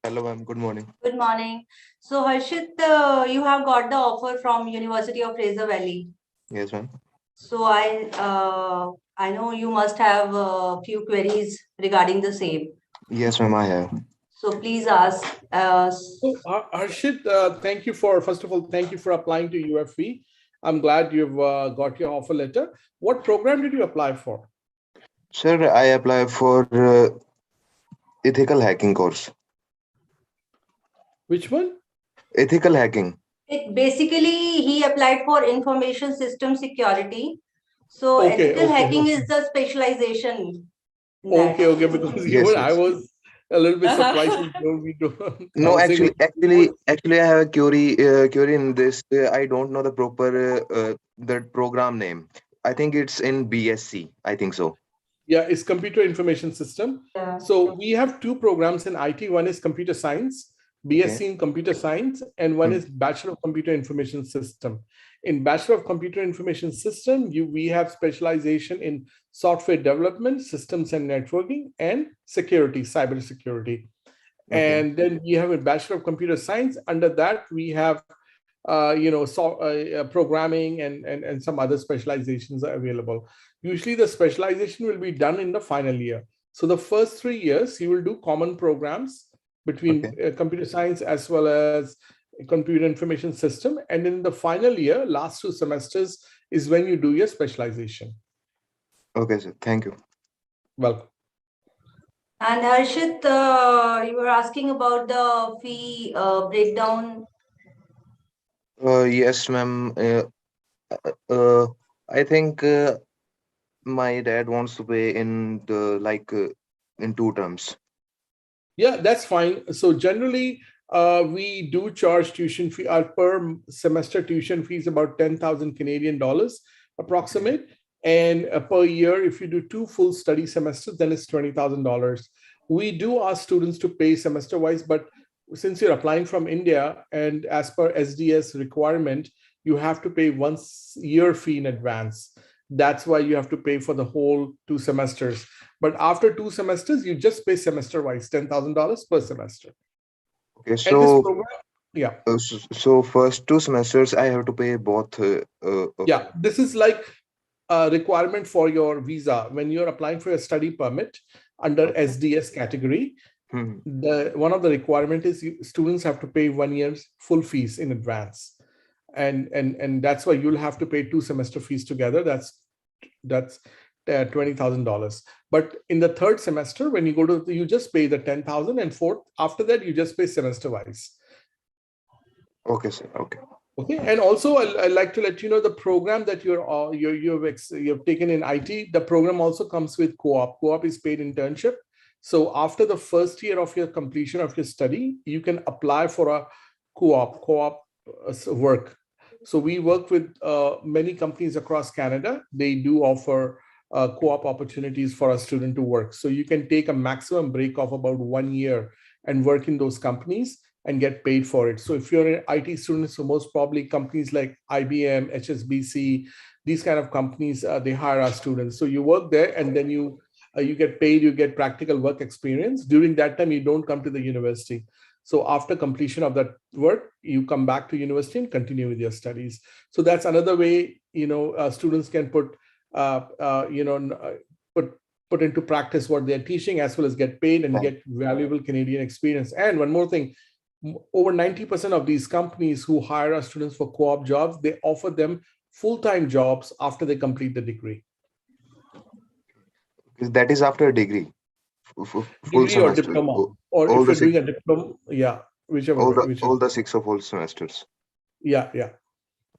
Hello, ma'am. Good morning. Good morning. So, Harshit, you have got the offer from University of Fraser Valley. Yes, ma'am. So, I know you must have a few queries regarding the same. Yes, ma'am, I have. So, please ask. So, Harshit, first of all, thank you for applying to UFV. I'm glad you've got your offer letter. What program did you apply for? Sir, I applied for ethical hacking course. Which one? Ethical hacking. It basically he applied for information system security. So, ethical hacking is the specialization in that. Okay, because Yes, I yes. was a little bit surprised when you told me to No, housing. actually, I have a query in this. I don't know the proper the program name. I think it's in BSc. I think so. Yeah, it's computer information system. Yeah. So we have two programs in IT. One is computer science, Okay. BSc in computer science, and one Hmm. is Bachelor of Computer Information System. In Bachelor of Computer Information System, we have specialization in software development, systems and networking, and security, cyber security. Okay. And then we have a Bachelor of Computer Science. Under that, we have programming and some other specializations are available. Usually the specialization will be done in the final year. So the first 3 years, you will do common programs between Okay. computer science as well as computer information system. And in the final year, last 2 semesters is when you do your specialization. Okay, sir. Thank you. Welcome. And Harshit, you were asking about the fee breakdown. Yes, ma'am. I think my dad wants to pay in the in two terms. Yeah, that's fine. So generally, we do charge tuition fee. Our per semester tuition fee is about 10,000 Canadian dollars, approximate. And per year, if you do 2 full study semesters, then it's $20,000. We do ask students to pay semester wise, but since you're applying from India and as per SDS requirement, you have to pay 1 year fee in advance. That's why you have to pay for the whole 2 semesters. But after 2 semesters, you just pay semester wise, $10,000 per semester. Okay, And this so program, yeah, so first two semesters I have to pay both. yeah, this is like a requirement for your visa. When you're applying for a study permit under Okay. SDS category, Hmm. the one of the requirement is students have to pay 1 year's full fees in advance. And that's why you'll have to pay 2 semester fees together. That's $20,000. But in the third semester, when you go to, you just pay the 10,000, and fourth, after that, you just pay semester wise. Okay, sir. Okay. Okay, and also I like to let you know the program that you've taken in IT. The program also comes with co-op. Co-op is paid internship. So after the first year of your completion of your study, you can apply for a co-op work. So we work with many companies across Canada. They do offer co-op opportunities for a student to work. So you can take a maximum break of about 1 year and work in those companies and get paid for it. So if you're an IT student, so most probably companies like IBM, HSBC, these kind of companies, they hire our students. So you work there and then you get paid, you get practical work experience. During that time, you don't come to the university. So after completion of that work, you come back to university and continue with your studies. So that's another way, students can put into practice what they're teaching, as well as get paid and get valuable Canadian experience. And one more thing, over 90% of these companies who hire our students for co-op jobs, they offer them full-time jobs after they complete the degree. That is after a degree, full Degree or semester. diploma, or All if the you're six, doing a diploma, yeah, whichever all way, the whichever. all the six of all semesters. Yeah.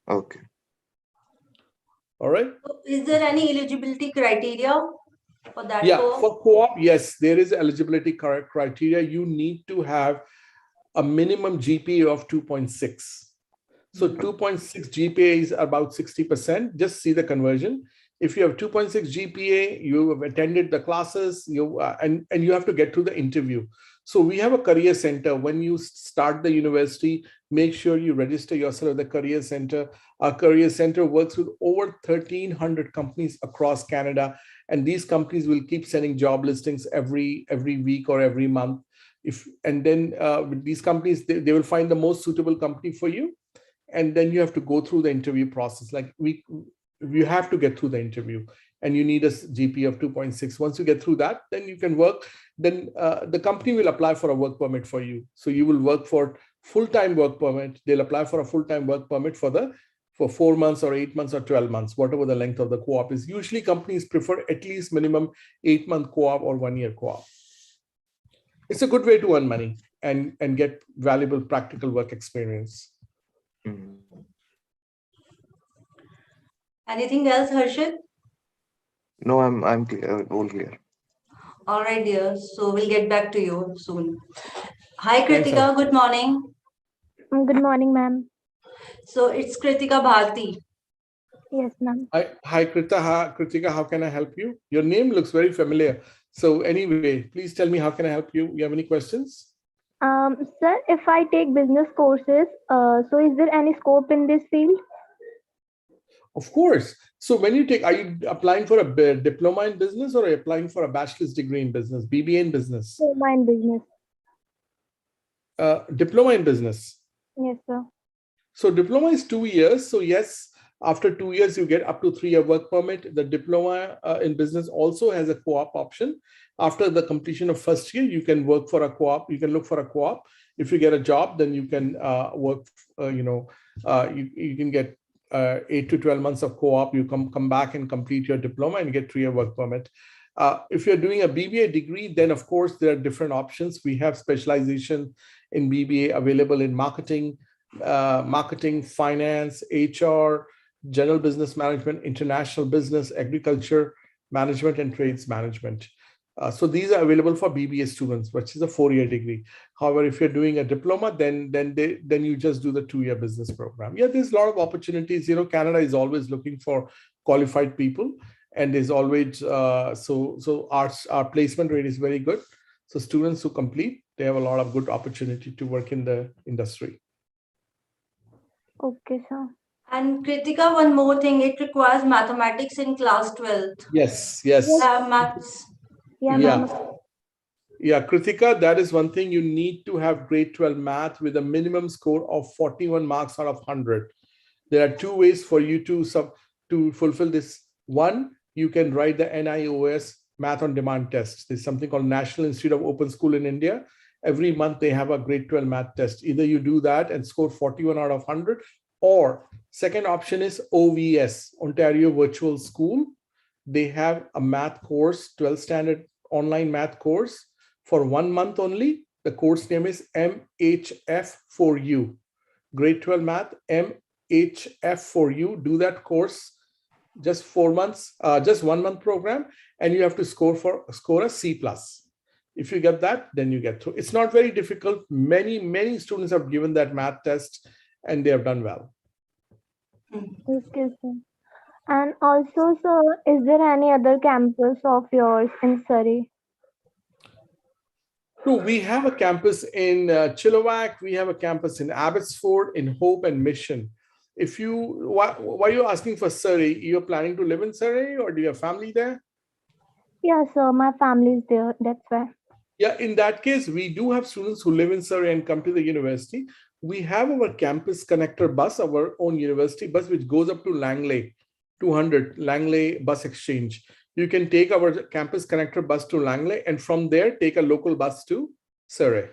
Okay. All right. So is there any eligibility criteria for that? Yeah, co-op? for co-op, yes, there is eligibility criteria. You need to have a minimum GPA of 2.6. So 2.6 GPA is about 60%. Just see the conversion. If you have 2.6 GPA, you have attended the classes, and you have to get to the interview. So we have a career center. When you start the university, make sure you register yourself at the career center. Our career center works with over 1,300 companies across Canada, and these companies will keep sending job listings every week or every month. And then with these companies, they will find the most suitable company for you. And then you have to go through the interview process. Like you have to get through the interview, and you need a GPA of 2.6. Once you get through that, then you can work. Then the company will apply for a work permit for you. So you will work for full-time work permit. They'll apply for a full-time work permit for 4 months or 8 months or 12 months, whatever the length of the co-op is. Usually companies prefer at least minimum 8-month co-op or 1-year co-op. It's a good way to earn money and get valuable practical work experience. Anything else, Harshit? No, I'm clear, all clear. All right, dear. So we'll get back to you soon. Hi, Thanks, Kritika. Good morning. Good morning, ma'am. So it's Kritika Bharti. Yes, ma'am. Hi, Kritika, how can I help you? Your name looks very familiar. So anyway, please tell me, how can I help you? You have any questions? Sir, if I take business courses, so is there any scope in this field? Of course. So when are you applying for a diploma in business, or are you applying for a bachelor's degree in business, BBA in business? Diploma in business. Diploma in business. Yes, sir. So diploma is 2 years. So yes, after 2 years, you get up to 3-year work permit. The diploma in business also has a co-op option. After the completion of first year, you can work for a co-op. You can look for a co-op. If you get a job, then you can work, you can get 8 to 12 months of co-op. You come back and complete your diploma and get 3-year work permit. If you're doing a BBA degree, then of course there are different options. We have specialization in BBA available in marketing, finance, HR, general business management, international business, agriculture management, and trades management. So these are available for BBA students, which is a 4-year degree. However, if you're doing a diploma, then you just do the 2-year business program. Yeah, there's a lot of opportunities. Canada is always looking for qualified people, and there's always so our placement rate is very good. So students who complete, they have a lot of good opportunity to work in the industry. Okay, sir. And Kritika, one more thing, it requires mathematics in class 12th. Yes. Maths. Yeah, Kritika, that is one thing. You need to have grade 12 math with a minimum score of 41 marks out of 100. There are 2 ways for you to fulfill this. One, you can write the NIOS Math on Demand test. There's something called National Institute of Open School in India. Every month they have a grade 12 math test. Either you do that and score 41 out of 100, or second option is OVS, Ontario Virtual School. They have a math course, 12 standard online math course for 1 month only. The course name is MHF4U. Grade 12 math, MHF4U. Do that course, just 4 months, just 1 month program, and you have to score a C+. If you get that, then you get through. It's not very difficult. Many students have given that math test and they have done well. Okay, sir. And also, sir, is there any other campus of yours in Surrey? So we have a campus in Chilliwack. We have a campus in Abbotsford, in Hope and Mission. Why are you asking for Surrey? You're planning to live in Surrey, or do you have family there? Yeah, sir, my family is there. That's why. Yeah, in that case, we do have students who live in Surrey and come to the university. We have our campus connector bus, our own university bus, which goes up to Langley, 200 Langley bus exchange. You can take our campus connector bus to Langley, and from there, take a local bus to Surrey.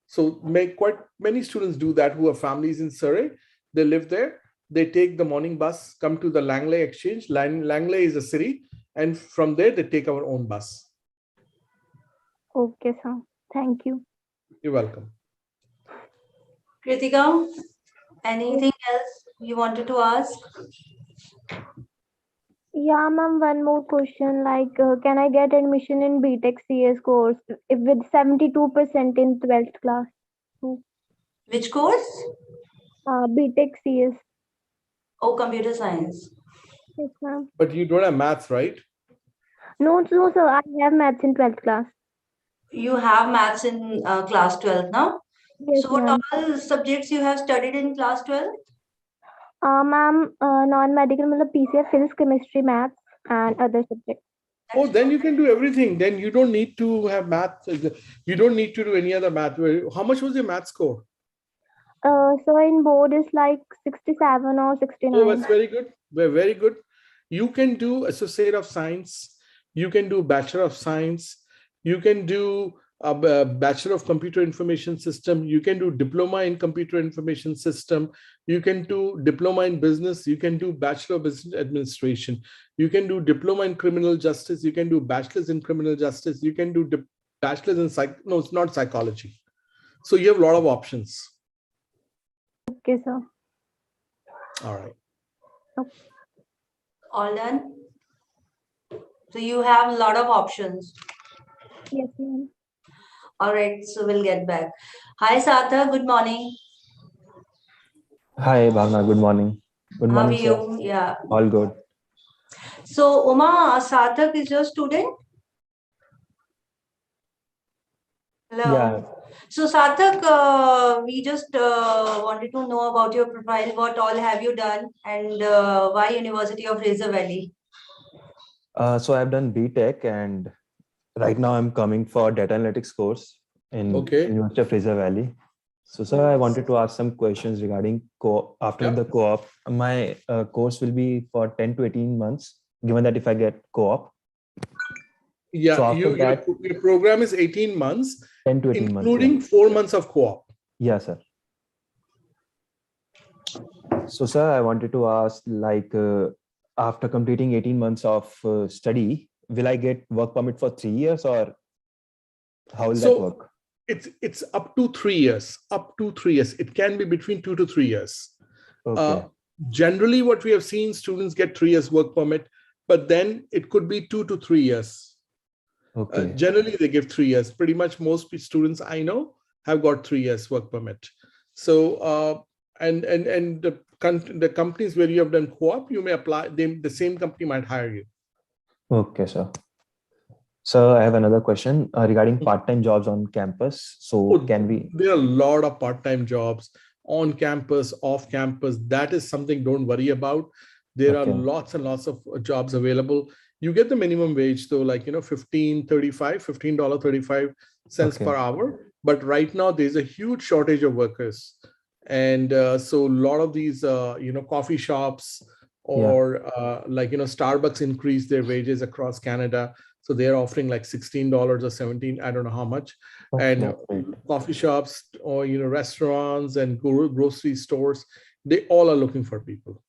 So quite many students do that who have families in Surrey. They live there. They take the morning bus, come to the Langley exchange. Langley is a city. And from there, they take our own bus. Okay, sir. Thank you. You're welcome. Kritika, anything else you wanted to ask? Yeah, ma'am, one more question. Can I get admission in BTech CS course with 72% in 12th class? Which course? BTech CS. Oh, computer science. Yes, ma'am. But you don't have maths, right? No, sir. I have maths in 12th class. You have maths in class 12 now? Yes, so what ma'am. all subjects you have studied in class 12? Ma'am, non-medical, PCF, physics, chemistry, maths, and other subjects. Oh, then you can do everything. Then you don't need to have math. You don't need to do any other math. How much was your math score? So in board is like 67 or Oh, 69. that's very good. Very good. You can do Associate of Science. You can do Bachelor of Science. You can do a Bachelor of Computer Information System. You can do Diploma in Computer Information System. You can do Diploma in Business. You can do Bachelor of Business Administration. You can do Diploma in Criminal Justice. You can do Bachelor's in Criminal Justice. You can do Bachelor's in No, it's not psychology. So you have a lot of options. Okay, sir. All right. Okay. All done. So you have a lot of options. Yes, ma'am. All right, so we'll get back. Hi, Sartha. Good morning. Hi, Bhavna. Good morning. Good How are morning, sir. you? Yeah. All good. So, Uma, Sarthak is your student? Hello. Yeah. So, Sarthak, we just wanted to know about your profile. What all have you done, and why University of Fraser Valley? So I've done BTech, and right now I'm coming for data analytics course in University of Fraser Valley. So, sir, I wanted to ask some questions regarding after the co-op. My course will be for 10 to 18 months, given that if I get co-op. Yeah, so your program is 18 months, 10 to 18 months, including 4 months of co-op. Yeah, sir. So, sir, I wanted to ask, like, after completing 18 months of study, will I get work permit for 3 years, or how will that work? It's up to 3 years. Up to 3 years. It can be between 2 to 3 years. Okay. Generally, what we have seen, students get 3 years work permit, but then it could be 2 to 3 years. Okay. Generally, they give 3 years. Pretty much most students I know have got 3 years work permit. So, and the companies where you have done co-op, you may apply. The same company might hire you. Okay, sir. So I have another question regarding part-time jobs on campus. So can we? There are a lot of part-time jobs on campus, off campus. That is something don't worry about. There are lots and lots of jobs available. You get the minimum wage though, like, $15.35 per hour. But right now there's a huge shortage of workers. And so a lot of these, coffee shops or Starbucks increase their wages across Canada. So they're offering like $16 or $17, I don't know how much. And coffee shops or, restaurants and grocery stores, they all are looking for people.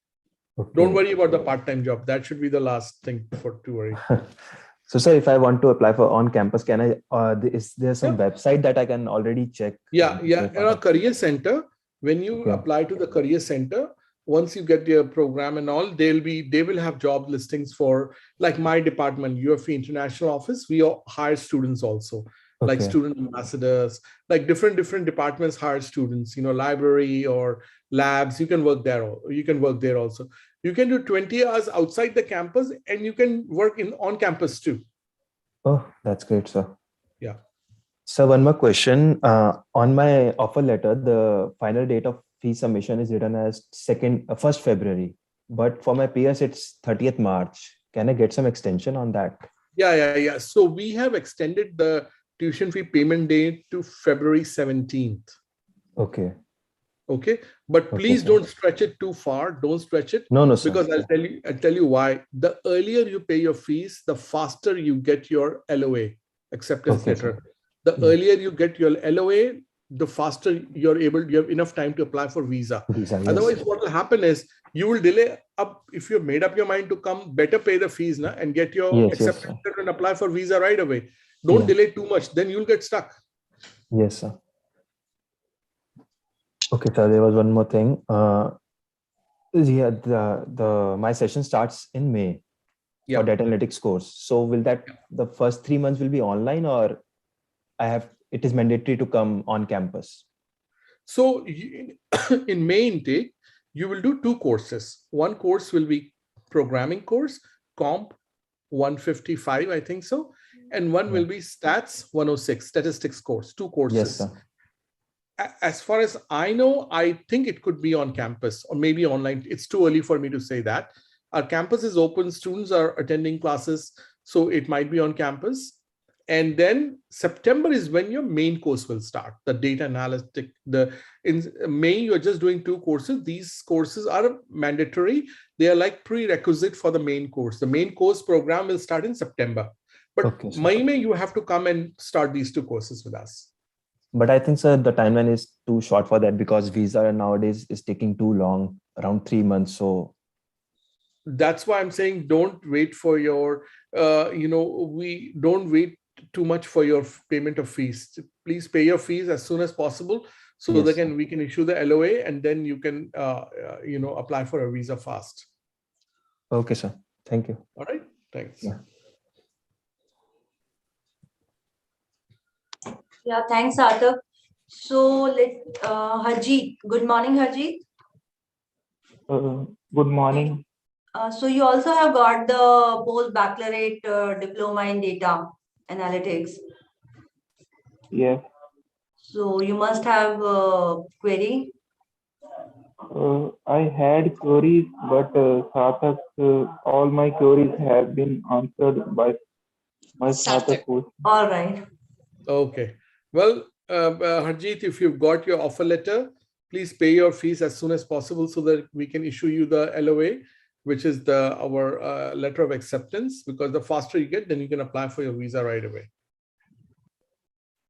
Don't worry about the part-time job. That should be the last thing to worry. So, sir, if I want to apply for on-campus, can I? Is there some website that I can already check? Yeah. In our career center, when you apply to the career center, once you get their program and all, they will have job listings for, like my department, UFE International Office. We hire students also, like student ambassadors, like different departments hire students. Library or labs. You can work there. You can work there also. You can do 20 hours outside the campus, and you can work on campus too. Oh, that's great, sir. Yeah. So one more question. On my offer letter, the final date of fee submission is written as 1st February, but for my peers it's 30th March. Can I get some extension on that? Yeah. So we have extended the tuition fee payment date to February 17th. Okay. But please don't stretch it too far. Don't stretch it. No, sir. Because I'll tell you why. The earlier you pay your fees, the faster you get your LOA, acceptance letter. The earlier you get your LOA, the faster you have enough time to apply for visa. Otherwise, what will happen is you will delay up. If you've made up your mind to come, better pay the fees and get your acceptance letter and apply for visa right away. Don't delay too much, then you'll get stuck. Yes, sir. Okay, sir, there was one more thing. My session starts in May for data analytics course. So will that the first 3 months will be online, or it is mandatory to come on campus? So in May intake, you will do 2 courses. One course will be programming course, Comp 155, I think so. And one will be Stats 106, statistics course, 2 courses. Yes, sir. As far as I know, I think it could be on campus or maybe online. It's too early for me to say that. Our campus is open. Students are attending classes. So it might be on campus. And then September is when your main course will start, the data analytic. In May, you're just doing 2 courses. These courses are mandatory. They are like prerequisite for the main course. The main course program will start in September. But May, you have to come and start these 2 courses with us. But I think, sir, the timeline is too short for that because visa nowadays is taking too long, around 3 months. So that's why I'm saying don't wait for your, we don't wait too much for your payment of fees. Please pay your fees as soon as possible so yes, we can issue the LOA and then you can, apply for a visa fast. Okay, sir. Thank you. All right. Thanks. Yeah, thanks, Arthur. So Harjeet. Good morning, Harjeet. Good morning. So you also have got the post-baccalaureate diploma in data analytics. Yes. So you must have a query. I had queries, but Sarthak, all my queries have been answered by my Sarthak course. All right. Okay. Well, Harjeet, if you've got your offer letter, please pay your fees as soon as possible so that we can issue you the LOA, which is our letter of acceptance, because the faster you get, then you can apply for your visa right away.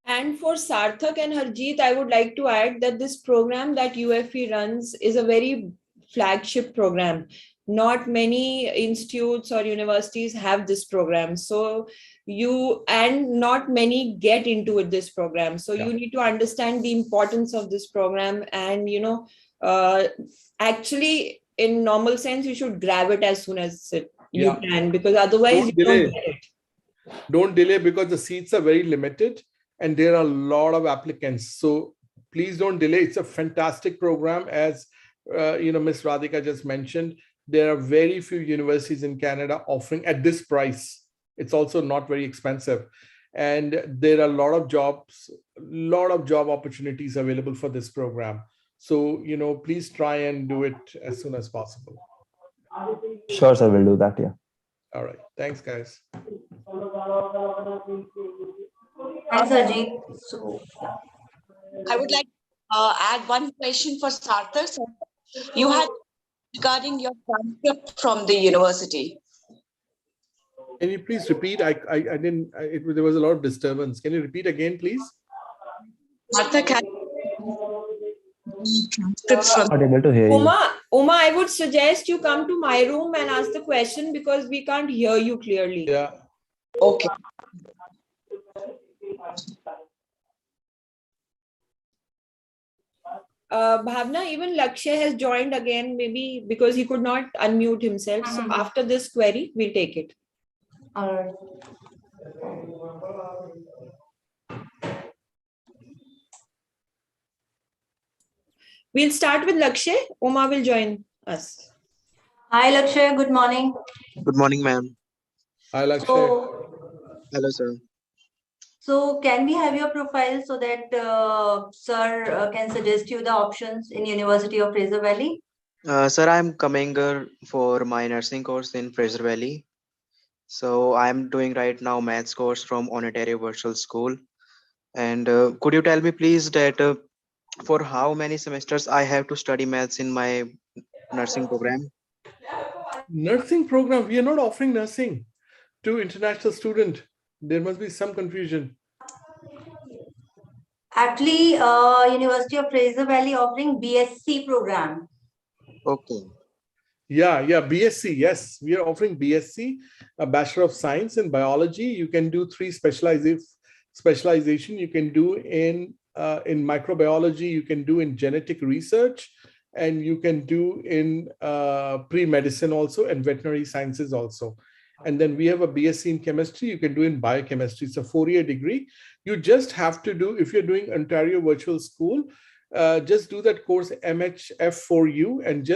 And for Sarthak and Harjeet, I would like to add that this program that UFE runs is a very flagship program. Not many institutes or universities have this program. So not many get into this program. So you need to understand the importance of this program and, actually in normal sense, you should grab it as soon as you can, because otherwise you don't get it. Don't delay because the seats are very limited and there are a lot of applicants. So please don't delay. It's a fantastic program. As Ms. Radhika just mentioned, there are very few universities in Canada offering at this price. It's also not very expensive. And there are a lot of job opportunities available for this program. So, please try and do it as soon as possible. Sure, sir, we'll do that. Yeah. All right. Thanks, guys. Thanks, Harjeet. So, I would like to add one question for Sarthak. You had regarding your transcript from the university. Can you please repeat? I didn't. There was a lot of disturbance. Can you repeat again, please? Sarthak had transcripts from. Not able to hear you. Uma, I would suggest you come to my room and ask the question because we can't hear you clearly. Yeah. Okay. Bhavna, even Lakshya has joined again, maybe because he could not unmute himself. So after this query, we'll take it. all right. We'll start with Lakshya. Uma will join us. Hi, Lakshya. Good morning. Good morning, ma'am. Hi, Lakshya. Hello, sir. So can we have your profile so that sir can suggest you the options in University of Fraser Valley? Sir, I'm coming for my nursing course in Fraser Valley. So I'm doing right now maths course from Ontario Virtual School. And could you tell me, please, that for how many semesters I have to study maths in my nursing program? Nursing program. We are not offering nursing to international student. There must be some confusion. Actually, University of Fraser Valley offering BSc program. Okay. Yeah, BSc. Yes, we are offering BSc, a Bachelor of Science in Biology. You can do 3 specialization. You can do in microbiology. You can do in genetic research, and you can do in pre-medicine also and veterinary sciences also. And then we have a BSc in chemistry. You can do in biochemistry. It's a 4-year degree. You just have to do, if you're doing Ontario Virtual School, just do that course MHF4U, and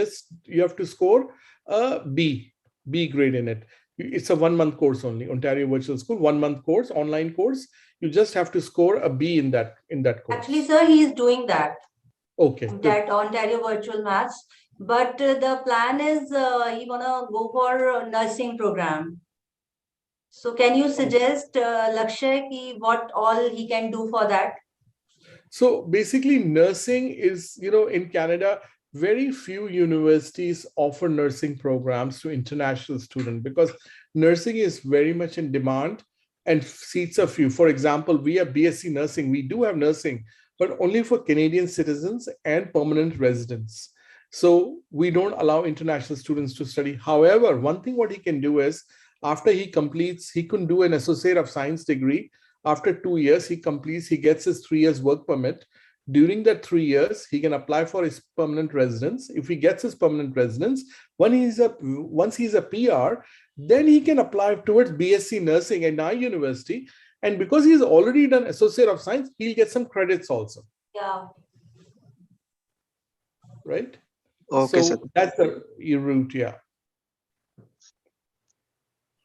you have to score a B grade in it. It's a 1-month course only, Ontario Virtual School, 1-month course, online course. You just have to score a B in that course. Actually, sir, he is doing that. Okay. That Ontario Virtual Maths. But the plan is he wanna go for nursing program. So can you suggest Lakshay what all he can do for that? So basically nursing is, in Canada, very few universities offer nursing programs to international students because nursing is very much in demand and seats are few. For example, we have BSc nursing. We do have nursing, but only for Canadian citizens and permanent residents. So we don't allow international students to study. However, one thing what he can do is after he completes, he can do an Associate of Science degree. After 2 years, he completes, he gets his 3 years work permit. During that 3 years, he can apply for his permanent residence. If he gets his permanent residence, once he's a PR, then he can apply towards BSc nursing at our university. And because he's already done Associate of Science, he'll get some credits also. Yeah. Right? Okay, so sir. that's the route, yeah.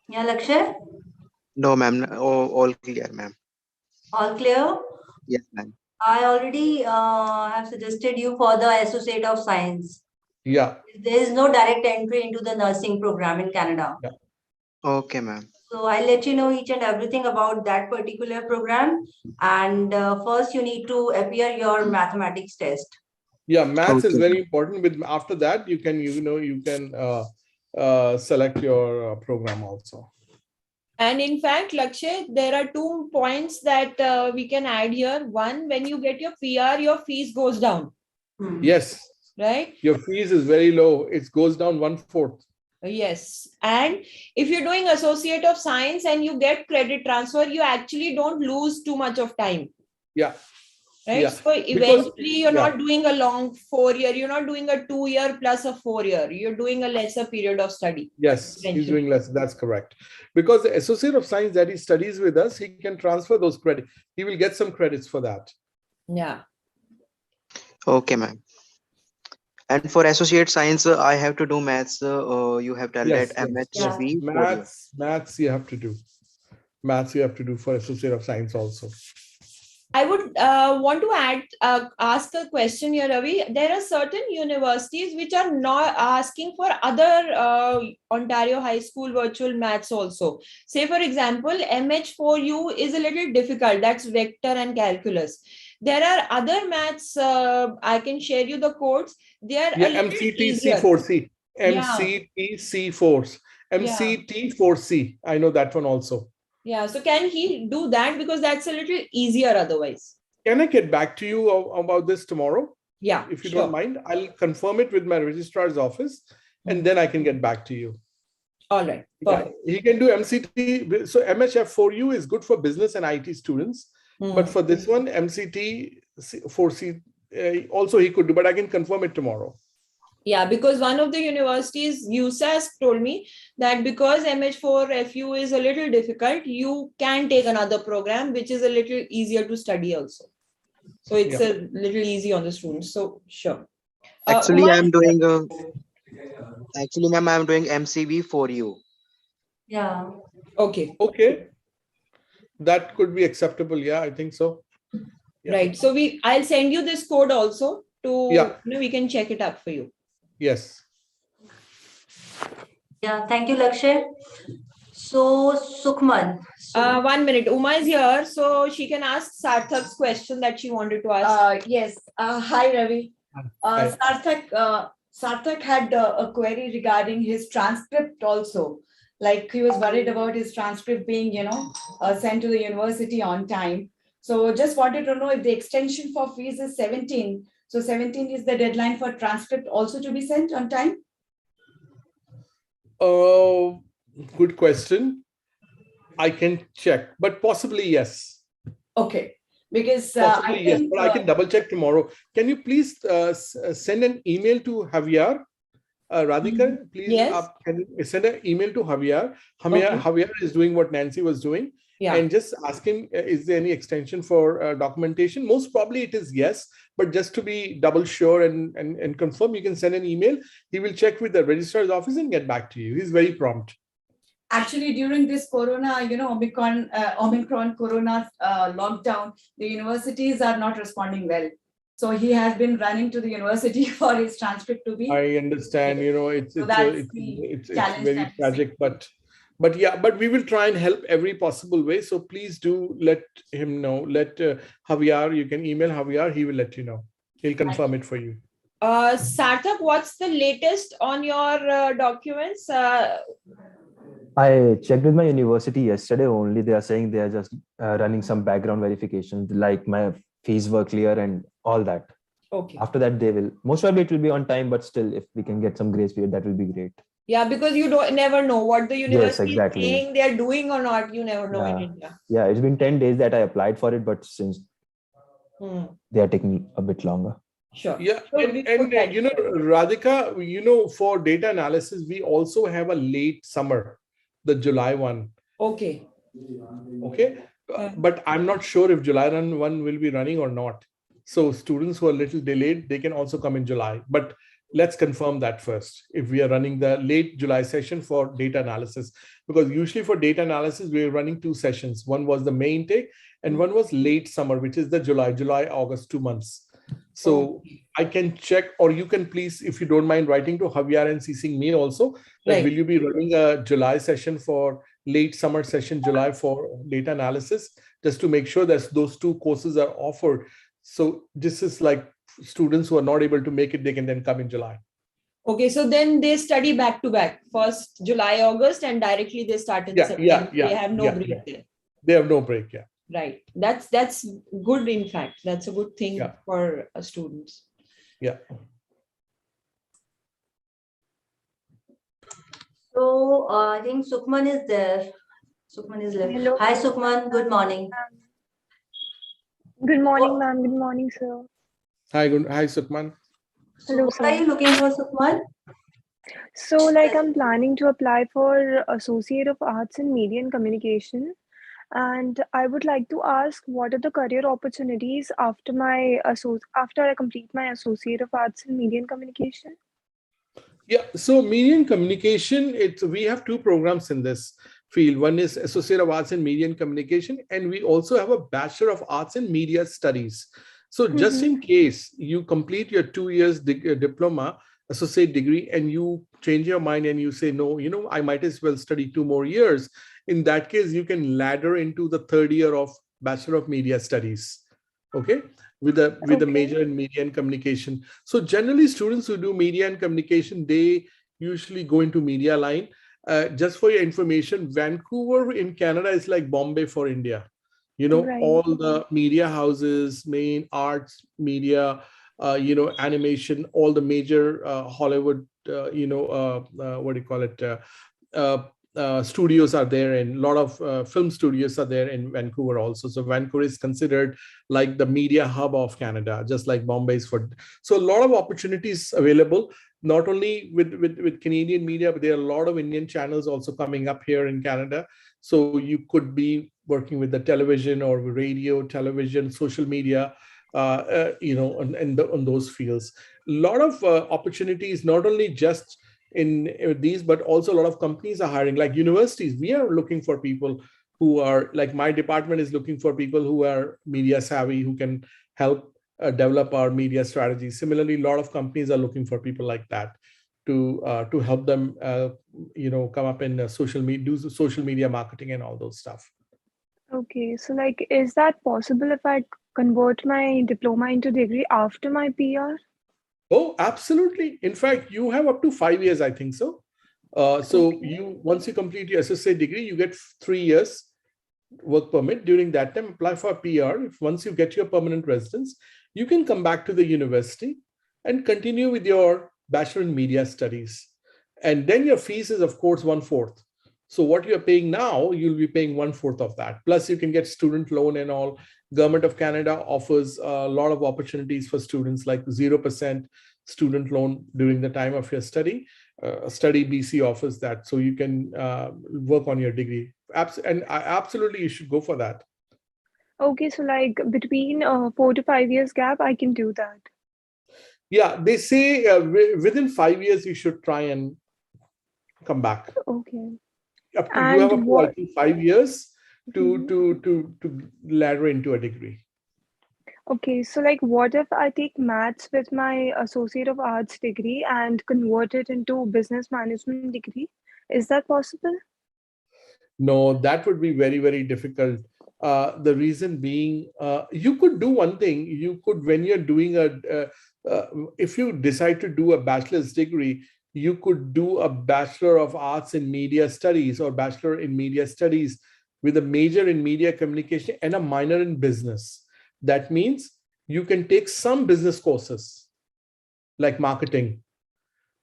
Yeah, Lakshay? No, ma'am. All clear, ma'am. All clear? Yes, ma'am. I already have suggested you for the Associate of Science. Yeah. There is no direct entry into the nursing program in Canada. Yeah. Okay, ma'am. So I'll let you know each and everything about that particular program. And first you need to appear your mathematics test. Yeah, maths is Okay. very important. With after that, you can select your program also. And in fact, Lakshay, there are 2 points that we can add here. One, when you get your PR, your fees goes down. Yes. Right? Your fees is very low. It goes down 1/4. Yes. And if you're doing Associate of Science and you get credit transfer, you actually don't lose too much of time. Yeah. Right. Yeah. So eventually you're not doing a long 4-year, you're not doing a 2-year plus a 4-year, you're doing a lesser period of study. Yes, he's doing less. That's correct. Because the Associate of Science that he studies with us, he can transfer those credits. He will get some credits for that. Yeah. Okay, ma'am. And for Associate Science, I have to do maths. You have told that MHV. Maths you have to do. Maths you have to do for Associate of Science also. I would want to ask a question here, Ravi. There are certain universities which are not asking for other Ontario High School virtual maths also. Say, for example, MH4U is a little difficult. That's vector and calculus. There are other maths. I can share you the codes. They are MCT-C4C. MCT-C4. MCT-4C. I know that one also. Yeah, so can he do that? Because that's a little easier otherwise. Can I get back to you about this tomorrow? Yeah, if you don't mind, I'll confirm it with my registrar's office and then I can get back to you. All right. Yeah, he can do MCT. So MHF4U is good for business and IT students. But for this one, MCT-4C also he could do, but I can confirm it tomorrow. Yeah, because one of the universities, USAS, told me that because MH4FU is a little difficult, you can take another program, which is a little easier to study also. So it's a little easy on the students. So sure. Actually, I'm doing actually, ma'am, I'm doing MCB for you. Yeah. Okay. Okay. That could be acceptable. Yeah, I think so. Yeah. Right. So I'll send you this code also to we can check it up for you. Yes. Yeah, thank you, Lakshay. So, Sukhman. 1 minute. Uma is here, so she can ask Sarthak's question that she wanted to ask. Yes. Hi, Ravi. Sarthak had a query regarding his transcript also. Like he was worried about his transcript being, sent to the university on time. So just wanted to know if the extension for fees is 17. So 17 is the deadline for transcript also to be sent on time? Good question. I can check, but possibly yes. Okay. Because possibly yes, but I can double check tomorrow. Can you please send an email to Javier? Radhika, please can you send an email to Javier? Javier is doing what Nancy was doing. And just ask him, is there any extension for documentation? Most probably it is yes, but just to be double sure and confirm, you can send an email. He will check with the registrar's office and get back to you. He's very prompt. Actually, during this Corona, Omicron Corona lockdown, the universities are not responding well. So he has been running to the university for his transcript to be. I understand, it's very tragic, but But yeah, but we will try and help every possible way. So please do let him know. Let Javier, you can email Javier. He will let you know. He'll confirm it for you. Sarthak, what's the latest on your documents? I checked with my university yesterday only. They are saying they are just running some background verifications, like my fees were clear and all that. Okay. After that, they will, most probably it will be on time, but still, if we can get some grace period, that will be great. Yeah, because you don't never know what the university Yes, exactly. is saying they are doing or not. You never know in Yeah. India. Yeah, it's been 10 days that I applied for it, but since they are taking a bit longer. Sure. Yeah, So and you know, Radhika, you know, for data analysis, we also have a late summer, the July one. Okay. Okay, but I'm not sure if July one will be running or not. So students who are a little delayed, they can also come in July. But let's confirm that first, if we are running the late July session for data analysis, because usually for data analysis, we're running 2 sessions. One was the May intake and one was late summer, which is the July, August, 2 months. So I can check, or you can please, if you don't mind, writing to Javier and CCing me also, that will you be running a July session for late summer session, July, for data analysis, just to make sure that those 2 courses are offered. So this is like students who are not able to make it, they can then come in July. Okay, so then they study back to back, first July, August, and directly they start in September. They have no break there. They have no break, yeah. Right. That's good, in fact. That's a good thing for students. Yeah. So I think Sukhman is there. Sukhman is left. Hello. Hi, Sukhman. Good morning. Good morning, ma'am. Good morning, sir. Hi, Sukhman. Hello, What are you looking for, Sukhman? So, like, I'm planning to apply for Associate of Arts in Media and Communication. And I would like to ask, what are the career opportunities after after I complete my Associate of Arts in Media and Communication? Yeah, so media and communication, we have 2 programs in this field. One is Associate of Arts in Media and Communication, and we also have a Bachelor of Arts in Media Studies. So just in case you complete your 2 years diploma, associate degree, and you change your mind and you say, no, you know, I might as well study 2 more years. In that case, you can ladder into the 3rd year of Bachelor of Media Studies. Okay, with a major in media and communication. So generally, students who do media and communication, they usually go into media line. Just for your information, Vancouver in Canada is like Bombay for India. You know, all the media houses, main arts, media, you know, animation, all the major Hollywood, you know, what do you call it? Studios are there, and a lot of film studios are there in Vancouver also. So Vancouver is considered like the media hub of Canada, just like Bombay is for. So a lot of opportunities available, not only with Canadian media, but there are a lot of Indian channels also coming up here in Canada. So you could be working with the television or radio, television, social media, you know, on those fields. A lot of opportunities, not only just in these, but also a lot of companies are hiring, like universities. We are looking for people who are, like my department is looking for people who are media savvy, who can help develop our media strategy. Similarly, a lot of companies are looking for people like that to help them, you know, come up in social media, do social media marketing and all those stuff. Okay, so like, is that possible if I convert my diploma into degree after my PR? Oh, absolutely. In fact, you have up to 5 years, I think so. So you, once you complete your associate degree, you get 3 years work permit. During that time, apply for a PR. If once you get your permanent residence, you can come back to the university and continue with your bachelor in media studies. And then your fees is, of course, 1/4. So what you're paying now, you'll be paying 1/4 of that. Plus, you can get student loan and all. Government of Canada offers a lot of opportunities for students, like 0% student loan during the time of your study. Study BC offers that, so you can work on your degree. And absolutely, you should go for that. Okay, so like between 4 to 5 years gap, I can do that. Yeah, they say within 5 years you should try and come back. Okay. Up to, you have up to, I think, 5 years to ladder into a degree. Okay, so like, what if I take maths with my Associate of Arts degree and convert it into business management degree? Is that possible? No, that would be very, very difficult. The reason being, you could do one thing. You could, when you're doing if you decide to do a bachelor's degree, you could do a Bachelor of Arts in Media Studies or Bachelor in Media Studies with a major in media communication and a minor in business. That means you can take some business courses like marketing.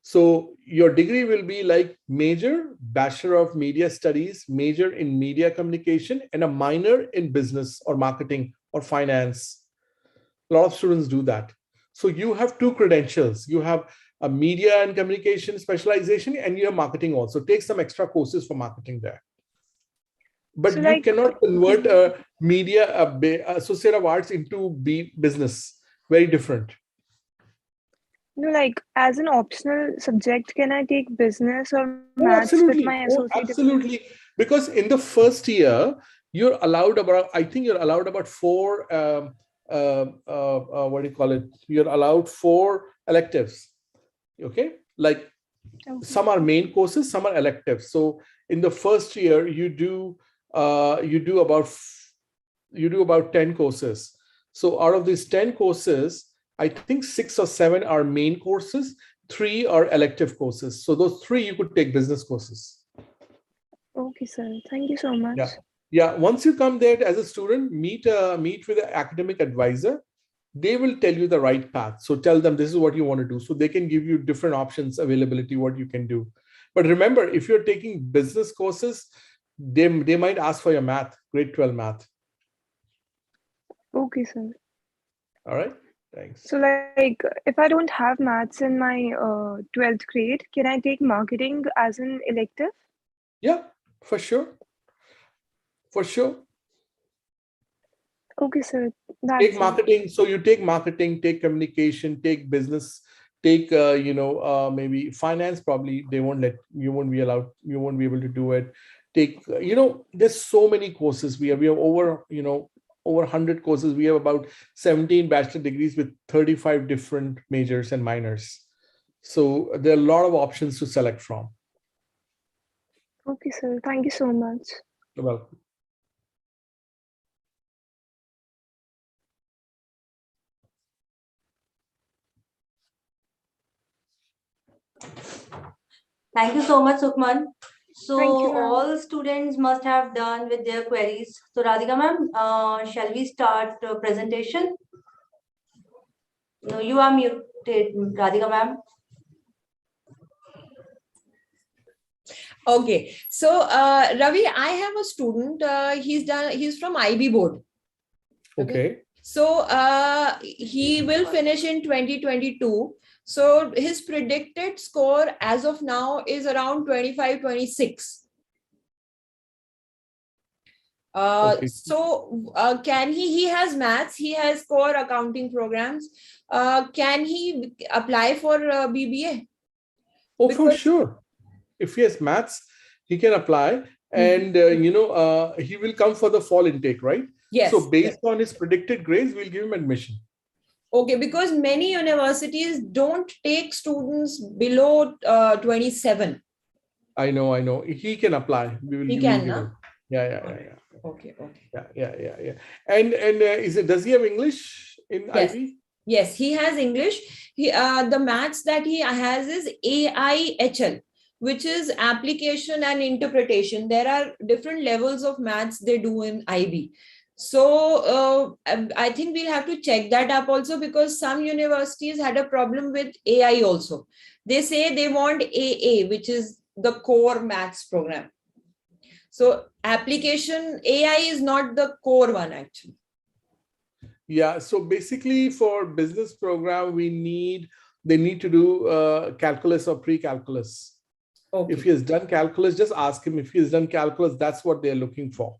So your degree will be like major, Bachelor of Media Studies, major in media communication, and a minor in business or marketing or finance. A lot of students do that. So you have two credentials. You have a media and communication specialization, and you have marketing also. Take some extra courses for marketing there. But So, you like, cannot convert a media, associate of arts into business. Very different. no, like as an optional subject, can I take business or Oh, maths with absolutely. my Oh, associate? absolutely. Because in the first year, you're allowed about, I think you're allowed about four, what do you call it? You're allowed 4 electives. Okay. Like some are main courses, some are electives. So in the first year, you do about 10 courses. So out of these 10 courses, I think 6 or 7 are main courses, 3 are elective courses. So those 3 you could take business courses. Okay, sir. Thank you so much. Yeah. Once you come there as a student, meet with an academic advisor. They will tell you the right path. So tell them this is what you want to do. So they can give you different options, availability, what you can do. But remember, if you're taking business courses, they might ask for your math, grade 12 math. Okay, sir. All right. Thanks. So, like, if I don't have maths in my 12th grade, can I take marketing as an elective? Yeah, for sure. For sure. Okay, sir. Take marketing. So you take marketing, take communication, take business, take maybe finance. Probably they won't you won't be allowed. You won't be able to do it. Take there's so many courses. We have over over 100 courses. We have about 17 bachelor degrees with 35 different majors and minors. So there are a lot of options to select from. Okay, sir. Thank you so much. You're welcome. Thank you so much, Sukhman. So Thank you, ma'am. all students must have done with their queries. So Radhika ma'am, shall we start presentation? No, you are muted, Radhika ma'am. Okay, so Ravi, I have a student. He's from IB board. Okay. So he will finish in 2022. So his predicted score as of now is around 25, 26. Okay. So can he has maths, he has core accounting programs. Can he apply for BBA? Oh, for sure. If he has maths, he can apply, and he will come for the fall intake, right? Yes. So based on his predicted grades, we'll give him admission. Okay, because many universities don't take students below 27. I know. He can apply. We will. He can, no? Yeah. Okay. Yeah. And does he have English in IB? Yes, he has English. The maths that he has is AIHL, which is application and interpretation. There are different levels of maths they do in IB. So I think we'll have to check that up also, because some universities had a problem with AI also. They say they want AA, which is the core maths program. So application AI is not the core one actually. Yeah. So basically for business program, they need to do calculus or pre-calculus. Okay. If he has done calculus, just ask him if he has done calculus. That's what they're looking for.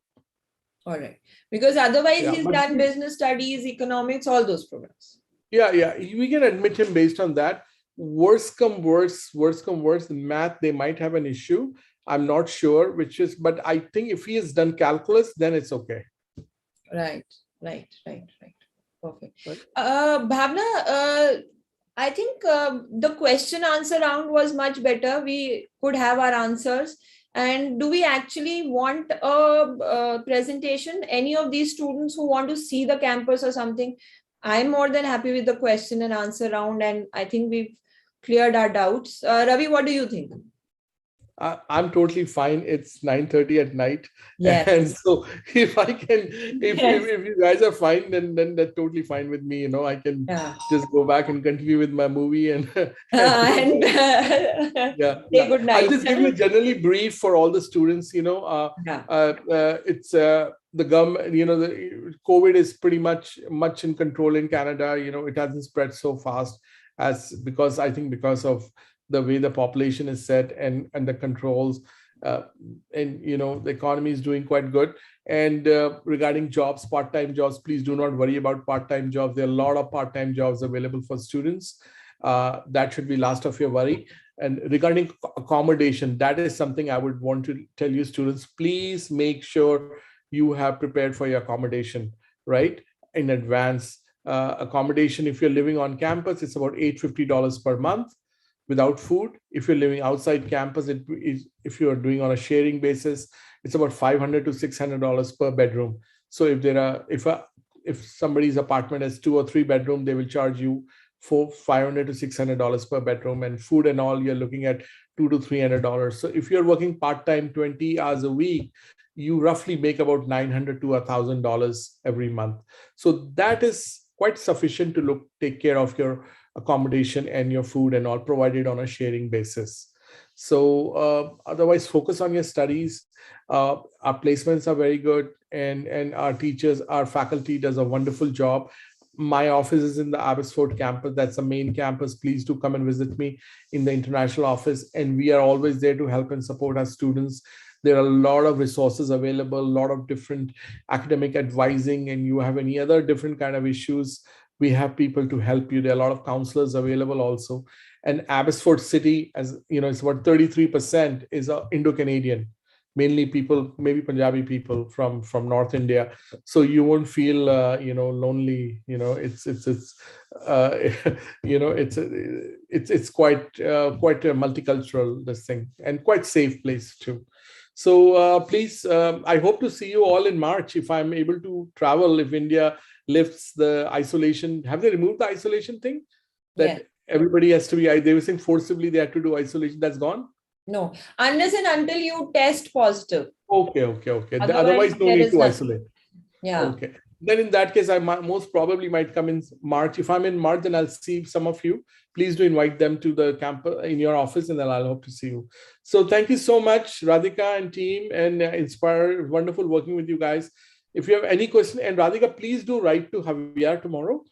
All right. Because otherwise he's done business studies, economics, all those programs. Yeah. We can admit him based on that. Worst come worse, in math, they might have an issue. I'm not sure but I think if he has done calculus, then it's okay. Right. Perfect. Right. Bhavna, I think the question answer round was much better. We could have our answers. And do we actually want a presentation? Any of these students who want to see the campus or something? I'm more than happy with the question and answer round, and I think we've cleared our doubts. Ravi, what do you think? I'm totally fine. It's 9:30 at night. Yes. And so if I can, if you guys are fine, then that's totally fine with me. I can just go back and continue with my movie and yeah. Say good night. I'll just give you a generally brief for all the students. It's the government, the COVID is pretty much in control in Canada. It hasn't spread so fast because of the way the population is set and the controls, and the economy is doing quite good. And regarding jobs, part-time jobs, please do not worry about part-time jobs. There are a lot of part-time jobs available for students. That should be last of your worry. And regarding accommodation, that is something I would want to tell you, students, please make sure you have prepared for your accommodation, right, in advance. Accommodation, if you're living on campus, it's about $850 per month without food. If you're living outside campus, if you're doing on a sharing basis, it's about $500 to $600 per bedroom. So if somebody's apartment has 2 or 3 bedrooms, they will charge you $500 to $600 per bedroom, and food and all, you're looking at $200 to $300. So if you're working part-time 20 hours a week, you roughly make about $900 to $1,000 every month. So that is quite sufficient to take care of your accommodation and your food and all, provided on a sharing basis. So otherwise, focus on your studies. Our placements are very good, and our teachers, our faculty does a wonderful job. My office is in the Abbotsford campus. That's the main campus. Please do come and visit me in the international office, and we are always there to help and support our students. There are a lot of resources available, a lot of different academic advising, and you have any other different kind of issues, we have people to help you. There are a lot of counselors available also. And Abbotsford City, as you know, it's about 33% is Indo-Canadian, mainly people, maybe Punjabi people from North India. So you won't feel lonely. It's it's quite a multicultural this thing, and quite safe place too. So please, I hope to see you all in March if I'm able to travel, if India lifts the isolation. Have they removed the isolation thing? That everybody has to be, they were saying forcibly they had to do isolation. That's gone? No, unless and until you test positive. Okay. Otherwise no need to isolate. Yeah. Okay. Then in that case, I most probably might come in March. If I'm in March, then I'll see some of you. Please do invite them to the campus in your office, and then I'll hope to see you. So thank you so much, Radhika and team, and Inspire. Wonderful working with you guys. If you have any question, and Radhika, please do write to Javier tomorrow